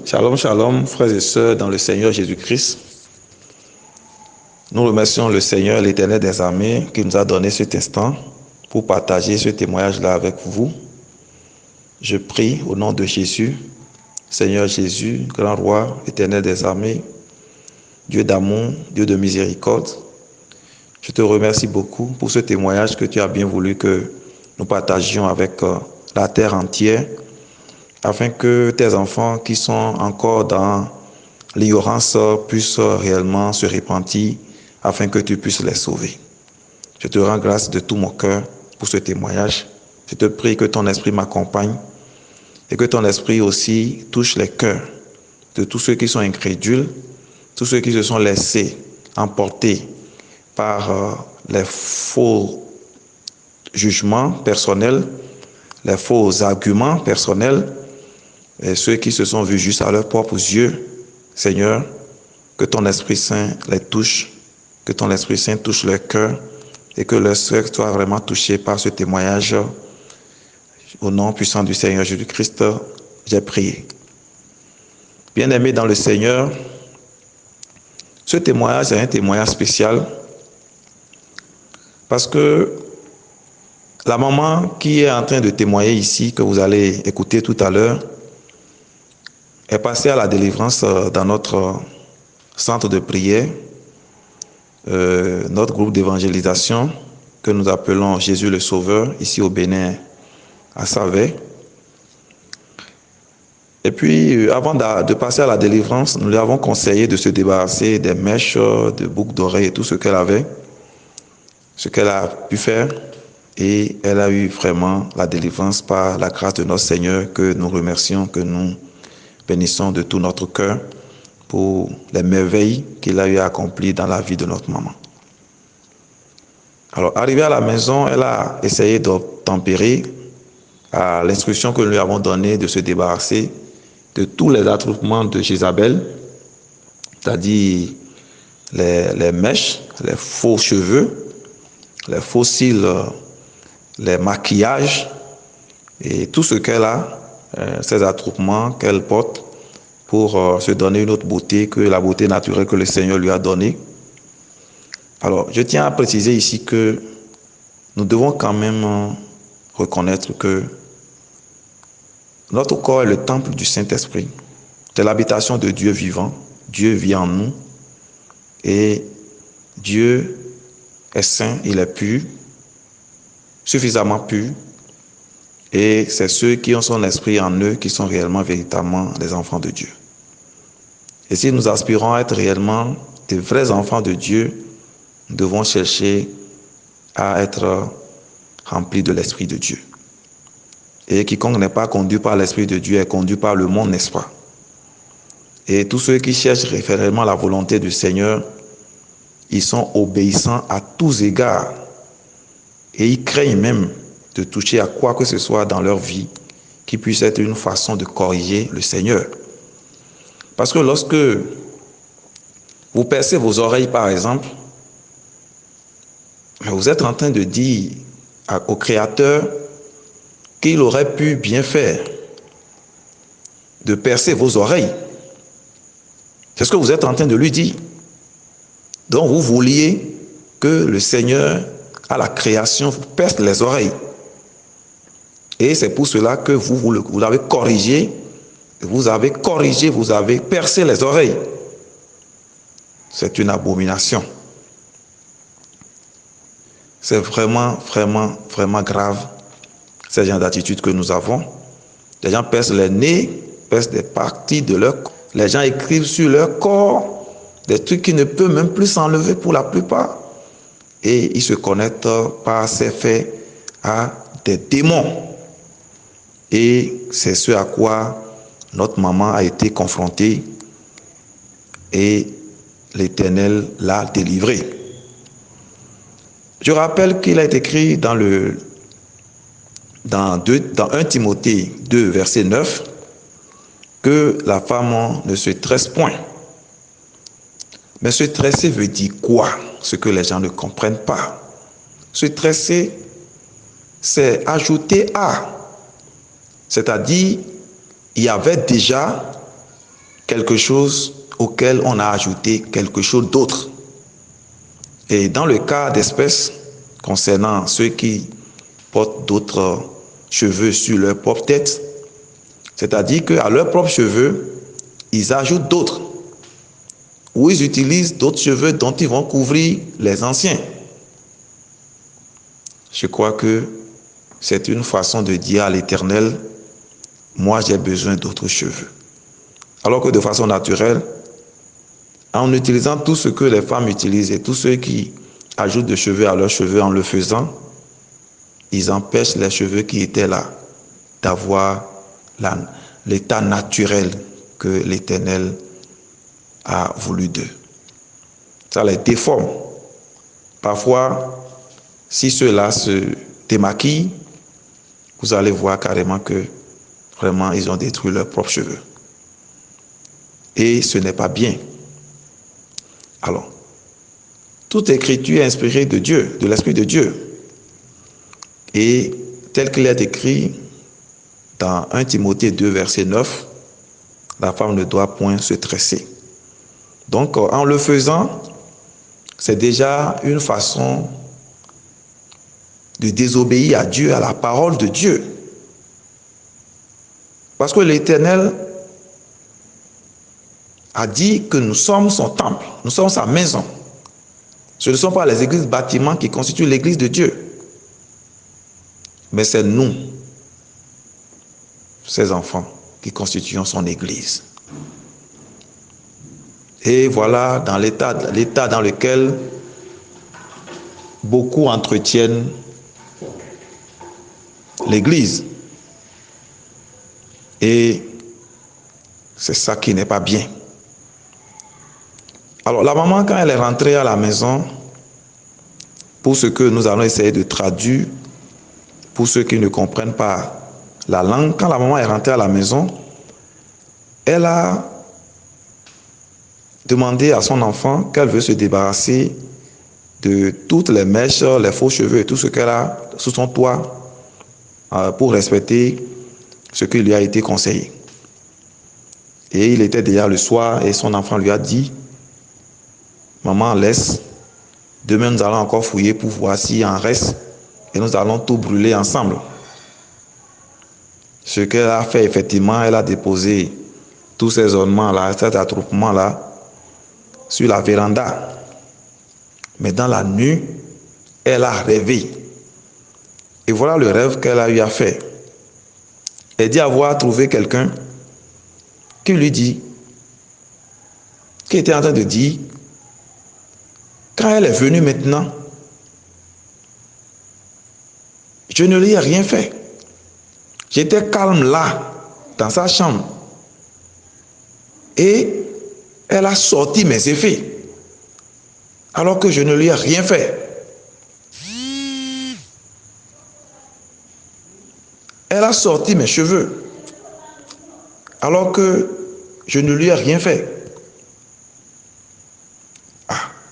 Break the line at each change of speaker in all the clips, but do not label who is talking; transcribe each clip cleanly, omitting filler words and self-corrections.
Shalom, shalom, frères et sœurs dans le Seigneur Jésus-Christ. Nous remercions le Seigneur, l'Éternel des armées, qui nous a donné cet instant pour partager ce témoignage-là avec vous. Je prie au nom de Jésus, Seigneur Jésus, grand roi, Éternel des armées, Dieu d'amour, Dieu de miséricorde. Je te remercie beaucoup pour ce témoignage que tu as bien voulu que nous partagions avec la terre entière, afin que tes enfants qui sont encore dans l'ignorance puissent réellement se repentir, afin que tu puisses les sauver. Je te rends grâce de tout mon cœur pour ce témoignage. Je te prie que ton esprit m'accompagne et que ton esprit aussi touche les cœurs de tous ceux qui sont incrédules, tous ceux qui se sont laissés emporter par les faux jugements personnels, les faux arguments personnels, et ceux qui se sont vus juste à leurs propres yeux. Seigneur, que ton Esprit Saint les touche, que ton Esprit Saint touche leur cœur et que leur cœur soit vraiment touché par ce témoignage. Au nom puissant du Seigneur Jésus-Christ, j'ai prié. Bien-aimés dans le Seigneur, ce témoignage est un témoignage spécial parce que la maman qui est en train de témoigner ici, que vous allez écouter tout à l'heure, est passée à la délivrance dans notre centre de prière, notre groupe d'évangélisation que nous appelons Jésus le Sauveur, ici au Bénin, à Savet. Et puis, avant de passer à la délivrance, nous lui avons conseillé de se débarrasser des mèches, de boucles d'oreilles et tout ce qu'elle avait, ce qu'elle a pu faire. Et elle a eu vraiment la délivrance par la grâce de notre Seigneur, que nous remercions, que nous bénissons de tout notre cœur pour les merveilles qu'il a eu à accomplir dans la vie de notre maman. Alors, arrivée à la maison, elle a essayé d'obtempérer à l'instruction que nous lui avons donnée de se débarrasser de tous les attroupements de Jézabel, c'est-à-dire les mèches, les faux cheveux, les faux cils, les maquillages et tout ce qu'elle a, ces attroupements qu'elle porte pour se donner une autre beauté que la beauté naturelle que le Seigneur lui a donnée. Alors, je tiens à préciser ici que nous devons quand même reconnaître que notre corps est le temple du Saint-Esprit. C'est l'habitation de Dieu vivant. Dieu vit en nous et Dieu est saint, il est pur, suffisamment pur. Et c'est ceux qui ont son esprit en eux qui sont réellement, véritablement les enfants de Dieu. Et si nous aspirons à être réellement des vrais enfants de Dieu, nous devons chercher à être remplis de l'Esprit de Dieu. Et quiconque n'est pas conduit par l'Esprit de Dieu est conduit par le monde, n'est-ce pas? Et tous ceux qui cherchent réellement la volonté du Seigneur, ils sont obéissants à tous égards. Et ils craignent même de toucher à quoi que ce soit dans leur vie qui puisse être une façon de corriger le Seigneur. Parce que lorsque vous percez vos oreilles, par exemple, vous êtes en train de dire au Créateur qu'il aurait pu bien faire de percer vos oreilles. C'est ce que vous êtes en train de lui dire. Donc vous vouliez que le Seigneur, à la création, vous perce les oreilles. Et c'est pour cela que vous l'avez corrigé, vous avez percé les oreilles. C'est une abomination. C'est vraiment, vraiment, vraiment grave, ces genres d'attitudes que nous avons. Les gens percent les nez, percent des parties de leur corps. Les gens écrivent sur leur corps des trucs qui ne peuvent même plus s'enlever pour la plupart. Et ils se connectent par ces faits à des démons. Et c'est ce à quoi notre maman a été confrontée et l'Éternel l'a délivrée. Je rappelle qu'il est écrit dans 1 Timothée 2, verset 9, que la femme ne se tresse point. Mais se tresser veut dire quoi? Ce que les gens ne comprennent pas. Se tresser, c'est ajouter à. C'est-à-dire, il y avait déjà quelque chose auquel on a ajouté quelque chose d'autre. Et dans le cas d'espèce, concernant ceux qui portent d'autres cheveux sur leur propre tête, c'est-à-dire qu'à leurs propres cheveux, ils ajoutent d'autres, ou ils utilisent d'autres cheveux dont ils vont couvrir les anciens. Je crois que c'est une façon de dire à l'Éternel, moi j'ai besoin d'autres cheveux. Alors que de façon naturelle, en utilisant tout ce que les femmes utilisent et tous ceux qui ajoutent des cheveux à leurs cheveux en le faisant, ils empêchent les cheveux qui étaient là d'avoir l'état naturel que l'Éternel a voulu d'eux. Ça les déforme. Parfois, si ceux-là se démaquillent, vous allez voir carrément que vraiment ils ont détruit leurs propres cheveux. Et ce n'est pas bien. Alors, toute écriture est inspirée de Dieu, de l'Esprit de Dieu. Et tel qu'il est écrit dans 1 Timothée 2, verset 9, la femme ne doit point se tresser. Donc, en le faisant, c'est déjà une façon de désobéir à Dieu, à la parole de Dieu. Parce que l'Éternel a dit que nous sommes son temple, nous sommes sa maison. Ce ne sont pas les églises bâtiments qui constituent l'église de Dieu, mais c'est nous, ses enfants, qui constituons son église. Et voilà dans l'état dans lequel beaucoup entretiennent l'église. Et c'est ça qui n'est pas bien. Alors la maman, quand elle est rentrée à la maison, pour ce que nous allons essayer de traduire, pour ceux qui ne comprennent pas la langue, quand la maman est rentrée à la maison, elle a demandé à son enfant qu'elle veut se débarrasser de toutes les mèches, les faux cheveux et tout ce qu'elle a sous son toit pour respecter ce qui lui a été conseillé. Et il était déjà le soir et son enfant lui a dit, maman, laisse, demain nous allons encore fouiller pour voir s'il en reste et nous allons tout brûler ensemble. Ce qu'elle a fait, effectivement, elle a déposé tous ces ornements-là, cet attroupement-là, sur la véranda. Mais dans la nuit, elle a rêvé. Et voilà le rêve qu'elle a eu à faire. Elle dit avoir trouvé quelqu'un qui lui dit, qui était en train de dire, quand elle est venue maintenant, je ne lui ai rien fait. J'étais calme là, dans sa chambre. Et elle a sorti mes effets, alors que je ne lui ai rien fait. Elle a sorti mes cheveux, alors que je ne lui ai rien fait.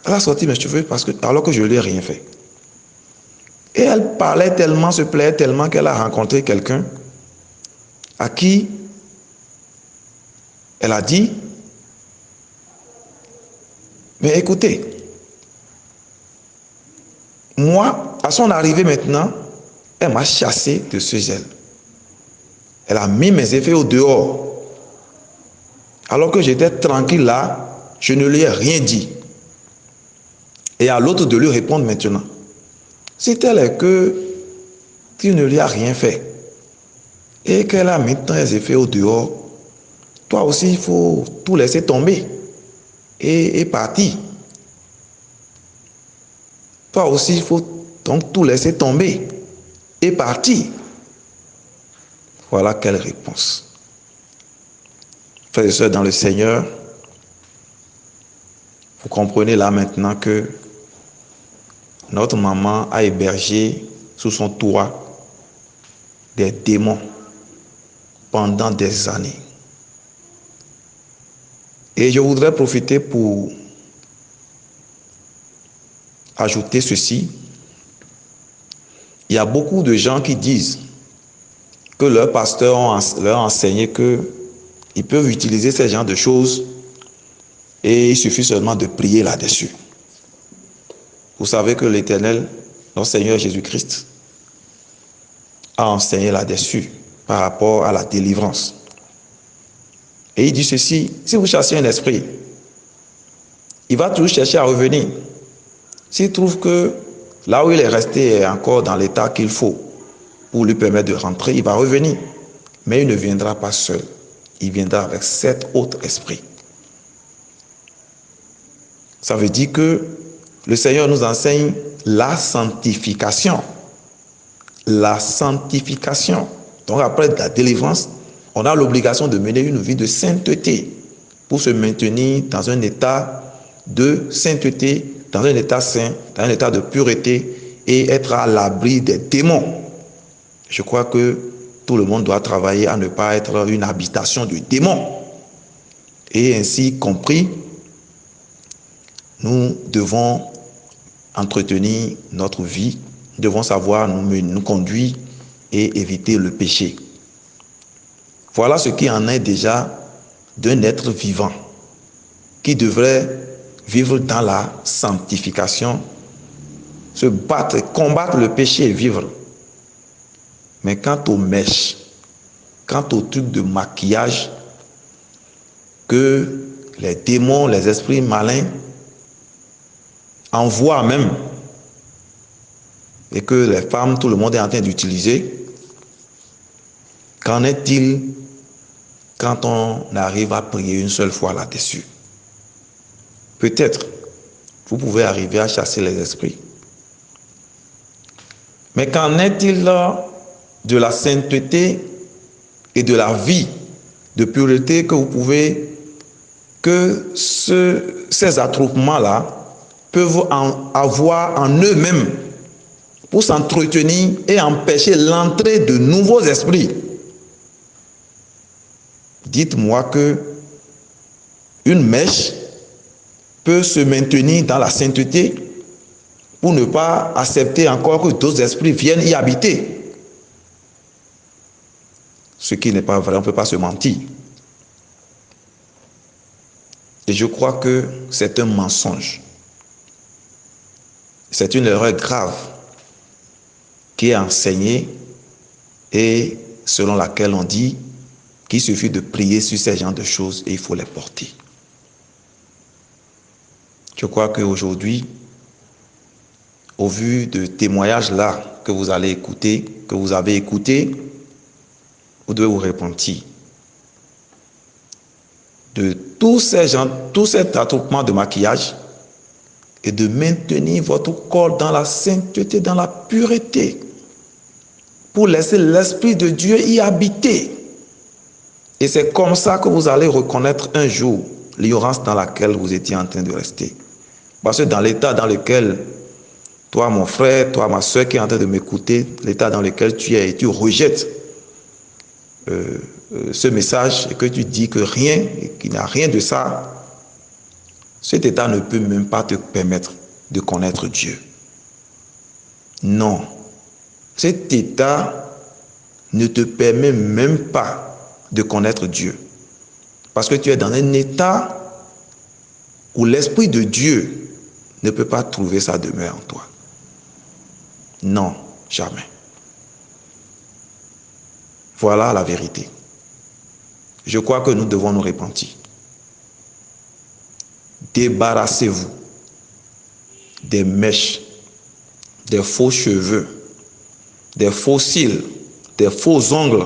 Elle a sorti mes cheveux alors que je ne lui ai rien fait. Et elle parlait tellement, se plaignait tellement qu'elle a rencontré quelqu'un à qui elle a dit, mais écoutez, moi, à son arrivée maintenant, elle m'a chassé de ce gel. Elle a mis mes effets au dehors. Alors que j'étais tranquille là, je ne lui ai rien dit. Et à l'autre de lui répondre maintenant. Si tel est que tu ne lui as rien fait et qu'elle a mis tes effets au dehors, toi aussi il faut tout laisser tomber et partir. Toi aussi il faut donc tout laisser tomber et partir. Voilà quelle réponse. Frères et sœurs dans le Seigneur, vous comprenez là maintenant que notre maman a hébergé sous son toit des démons pendant des années. Et je voudrais profiter pour ajouter ceci. Il y a beaucoup de gens qui disent que leurs pasteurs leur ont enseigné qu'il ils peuvent utiliser ces genres de choses et il suffit seulement de prier là-dessus. Vous savez que l'Éternel, notre Seigneur Jésus-Christ, a enseigné là-dessus par rapport à la délivrance. Et il dit ceci, si vous chassez un esprit, il va toujours chercher à revenir. S'il trouve que là où il est resté est encore dans l'état qu'il faut pour lui permettre de rentrer, il va revenir. Mais il ne viendra pas seul. Il viendra avec 7 autres esprits. Ça veut dire que le Seigneur nous enseigne la sanctification. La sanctification. Donc après la délivrance, on a l'obligation de mener une vie de sainteté pour se maintenir dans un état de sainteté, dans un état saint, dans un état de pureté et être à l'abri des démons. Je crois que tout le monde doit travailler à ne pas être une habitation de démons. Et ainsi compris, nous devons entretenir notre vie, nous devons savoir nous conduire et éviter le péché. Voilà ce qui en est déjà d'un être vivant qui devrait vivre dans la sanctification, se battre, combattre le péché et vivre. Mais quant aux mèches, quant aux trucs de maquillage que les démons, les esprits malins envoient même et que les femmes, tout le monde est en train d'utiliser, qu'en est-il quand on arrive à prier une seule fois là-dessus? Peut-être, vous pouvez arriver à chasser les esprits. Mais qu'en est-il de la sainteté et de la vie de pureté que vous pouvez, que ces attroupements-là peuvent avoir en eux-mêmes pour s'entretenir et empêcher l'entrée de nouveaux esprits? Dites-moi que une mèche peut se maintenir dans la sainteté pour ne pas accepter encore que d'autres esprits viennent y habiter. Ce qui n'est pas vrai, on ne peut pas se mentir. Et je crois que c'est un mensonge. C'est une erreur grave qui est enseignée et selon laquelle on dit qu'il suffit de prier sur ces genres de choses et il faut les porter. Je crois qu'aujourd'hui, au vu de témoignages là que vous allez écouter, que vous avez écouté, vous devez vous repentir de tous cet attroupement de maquillage et de maintenir votre corps dans la sainteté, dans la pureté, pour laisser l'Esprit de Dieu y habiter. Et c'est comme ça que vous allez reconnaître un jour l'ignorance dans laquelle vous étiez en train de rester. Parce que dans l'état dans lequel, toi mon frère, toi ma soeur qui est en train de m'écouter, l'état dans lequel tu es et tu rejettes ce message et que tu dis que rien, qu'il n'y a rien de ça, cet état ne peut même pas te permettre de connaître Dieu. Non, cet état ne te permet même pas de connaître Dieu. Parce que tu es dans un état où l'Esprit de Dieu ne peut pas trouver sa demeure en toi. Non, jamais. Voilà la vérité. Je crois que nous devons nous repentir. Débarrassez-vous des mèches, des faux cheveux, des faux cils, des faux ongles,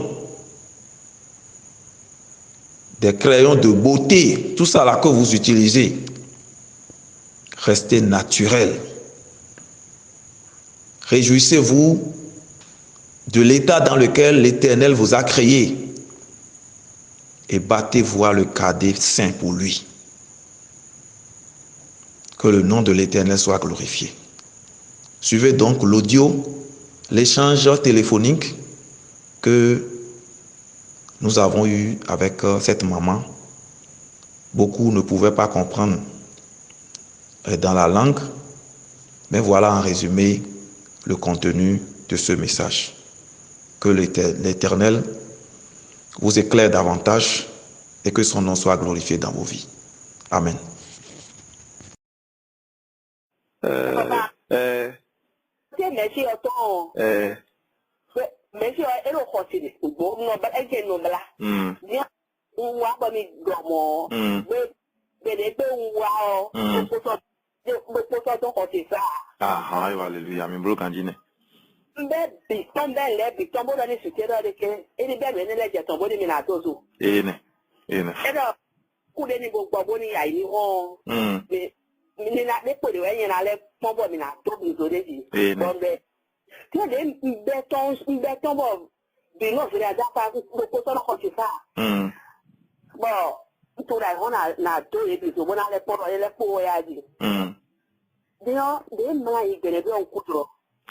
des crayons de beauté, tout ça là que vous utilisez. Restez naturel. Réjouissez-vous de l'état dans lequel l'Éternel vous a créé et battez-vous à le garder saint pour lui. Que le nom de l'Éternel soit glorifié. Suivez donc l'audio, l'échange téléphonique que nous avons eu avec cette maman. Beaucoup ne pouvaient pas comprendre dans la langue, mais voilà en résumé le contenu de ce message. Que l'Éternel vous éclaire davantage et que son nom soit glorifié dans vos vies. Amen.
Hallelujah. Mi bro kanjine. Ene. Ene.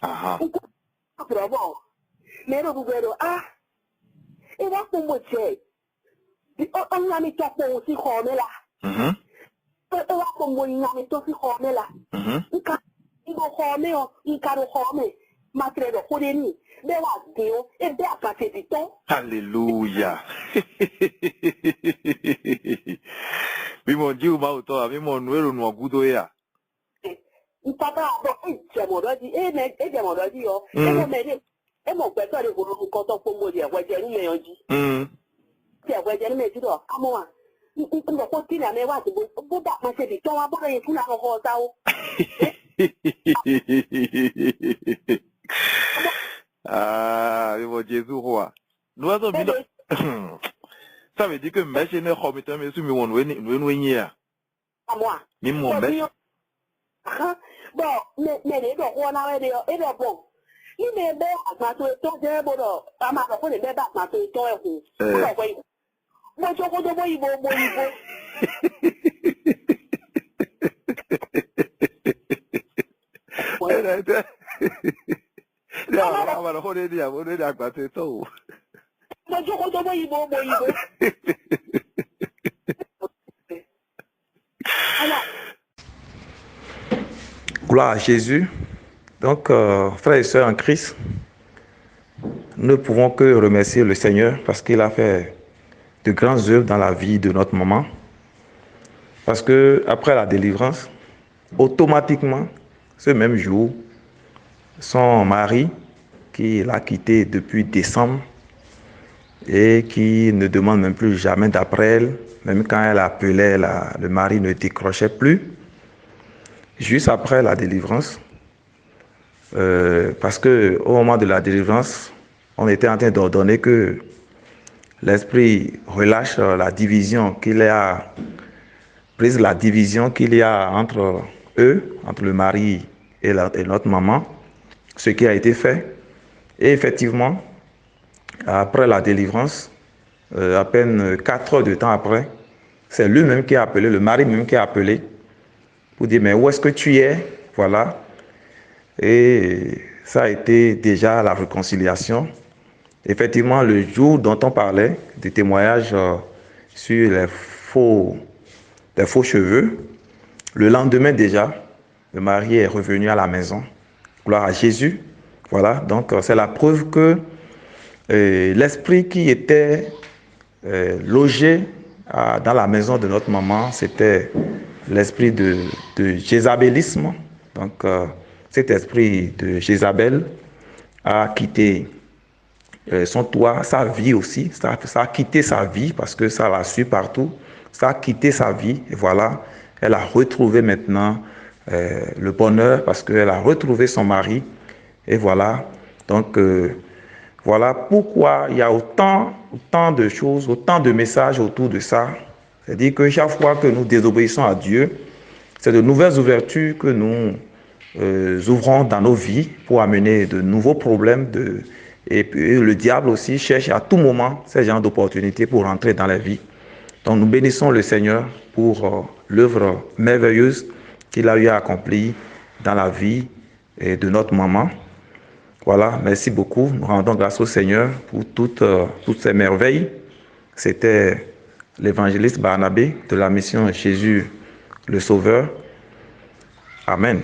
Aha. Hallelujah. Mi mon Dieu ma auto, mi mon nuero no gudo ya. Ah, mi mon Jésus roi. Nous avons mis ça veut dire que mes ne commettent mais sur mi won weni ya. Mi mon mes.
Gloire à Jésus. Donc, frères et sœurs en Christ, nous ne pouvons que remercier le Seigneur parce qu'il a fait de grandes œuvres dans la vie de notre maman. Parce que après la délivrance, automatiquement, ce même jour, son mari, qui l'a quitté depuis décembre et qui ne demande même plus jamais d'après elle, même quand elle appelait, le mari ne décrochait plus. Juste après la délivrance, parce qu'au moment de la délivrance, on était en train d'ordonner que l'esprit relâche la division qu'il y a, prise la division qu'il y a entre eux, entre le mari et notre maman, ce qui a été fait. Et effectivement, après la délivrance, à peine 4 heures de temps après, c'est lui-même qui a appelé, le mari même qui a appelé pour dire mais où est-ce que tu es? Voilà. Et ça a été déjà la réconciliation. Effectivement, le jour dont on parlait, des témoignages sur les faux cheveux, le lendemain déjà, le mari est revenu à la maison. Gloire à Jésus. Voilà, donc c'est la preuve que l'esprit qui était logé dans la maison de notre maman, c'était l'esprit de jézabélisme. Donc cet esprit de Jézabel a quitté son toit, sa vie aussi. Ça a quitté sa vie parce que ça l'a su partout. Ça a quitté sa vie et voilà, elle a retrouvé maintenant le bonheur parce qu'elle a retrouvé son mari. Et voilà, donc voilà pourquoi il y a autant de choses, autant de messages autour de ça. C'est-à-dire que chaque fois que nous désobéissons à Dieu, c'est de nouvelles ouvertures que nous ouvrons dans nos vies pour amener de nouveaux problèmes. Et puis le diable aussi cherche à tout moment ces genres d'opportunités pour rentrer dans la vie. Donc nous bénissons le Seigneur pour l'œuvre merveilleuse qu'il a eu à accomplir dans la vie de notre maman. Voilà, merci beaucoup. Nous rendons grâce au Seigneur pour toutes ces merveilles. C'était l'évangéliste Barnabé de la mission Jésus le Sauveur. Amen.